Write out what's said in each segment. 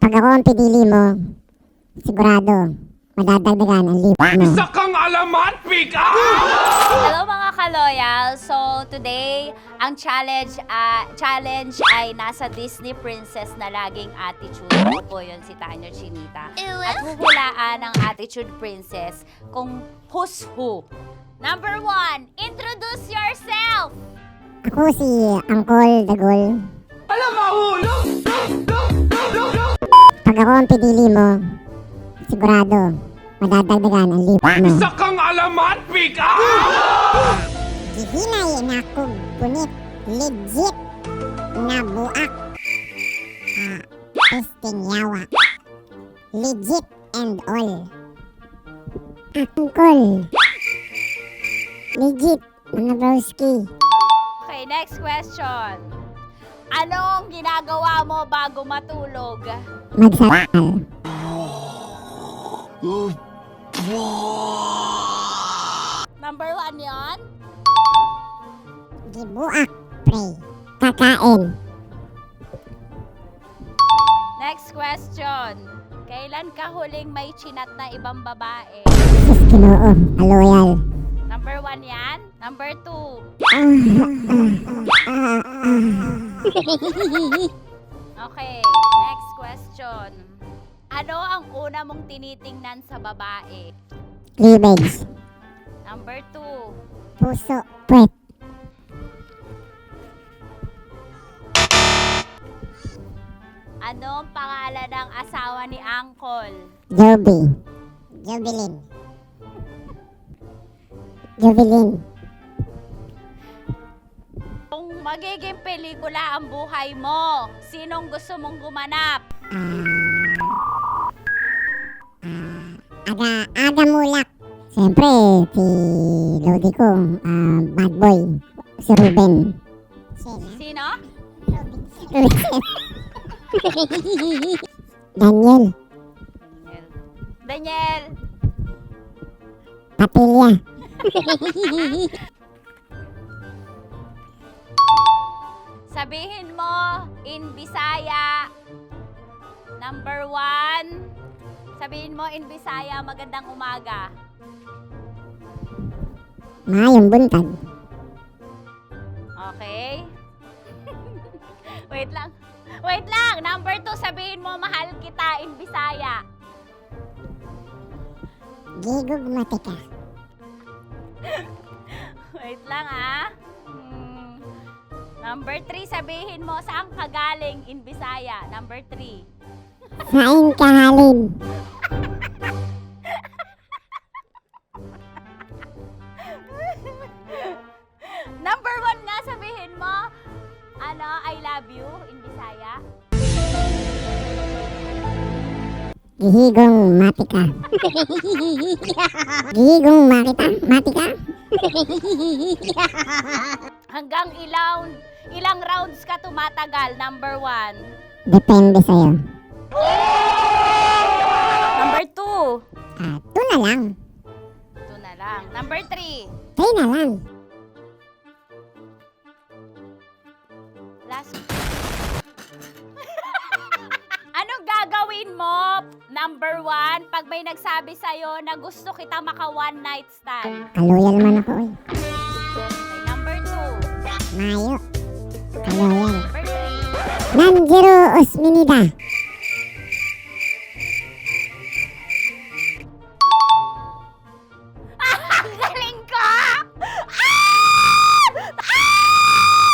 Pag ako ang pinili mo, sigurado, madadagdagan ang lipo mo. Isa kang alamat, pick up! Hello mga ka-loyal! So today, ang challenge ay nasa Disney princess na laging attitude. Ako po yun si Tanya Chinita. At huhulaan ng attitude princess kung who's who. Number 1, introduce yourself! Ako si Angkol Dagol. Alam mahulog! Pag ako ang pinili mo, sigurado, madadagdagan ang lipo mo. Isa kang alamat, pick up! Gihinay na kog punit, legit na buak. Testing yawa. Legit and all. Angkol. Legit, mga broski. Okay, next question. Anong ginagawa mo bago matulog? Magsakal. Number 1 yon. Gibuak, pre. Kakain. Next question. Kailan ka huling may chinat na ibang babae? Sus Ginoo, aloyal. Number 1 yan. Number 2. Okay, next question. Ano ang una mong tinitingnan sa babae? Cleavage. Number 2. Puso, puwet. Ano ang pangalan ng asawa ni Angkol? Joby. Jobilin. Jobilin. Kung magiging pelikula ang buhay mo, sinong gusto mong gumanap? Aga Mulak. Siyempre, si Lodi ko, bad boy. Si Ruben. Sino? Daniel. Daniel. Patilya. Sabihin mo in Bisaya. Number 1. Sabihin mo in Bisaya, magandang umaga. Maayong buntag. Okay? Wait lang. Wait lang. Number 2, sabihin mo mahal kita in Bisaya. Gigog matika. Wait lang Number 3, sabihin mo saan ka galing in Bisaya. Number 3. Sain kahalin. Number 1 nga, sabihin mo, I love you in Bisaya. Gihigong matika. Gihigong matika. Hanggang ilang rounds ka tumatagal? Number 1. Depende sa'yo. Number 2. Ito na lang. 2 na lang. Number 3. 3 na lang. Last. Anong gagawin mo? Number 1, pag may nagsabi sa'yo na gusto kita maka one night stand. Kaloyal man ako eh. Okay, number 2. Mayo. Kaloyal. Number 3. Nanjiro Osminida. Ang galing ko!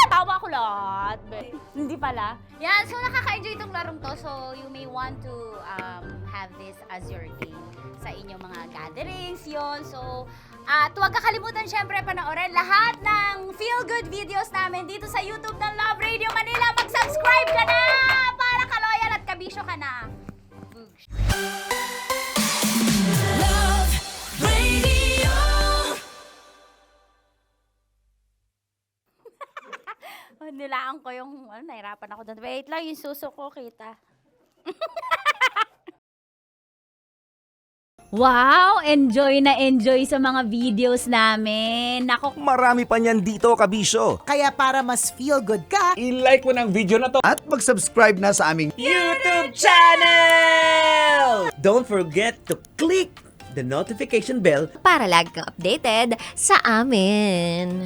Tawa ko lahat. Hindi pala. Yan, so nakaka-enjoy itong larong to. So you may want to have this as your game sa inyong mga gatherings yon. So, at huwag kakalimutan syempre panoorin lahat ng feel-good videos namin dito sa YouTube ng Love Radio Manila. Mag-subscribe ka na para ka-loyal at kabisyo ka na. Love Radio. Nilaan ko yung, nahirapan ako doon. Wait lang, yung suso ko kita. Wow! Enjoy na enjoy sa mga videos namin. Nako, Marami pa niyan dito, kabisyo. Kaya para mas feel good ka, I-like mo ng video na to. At mag-subscribe na sa aming YouTube channel! Don't forget to click the notification bell para lagi kang updated sa amin.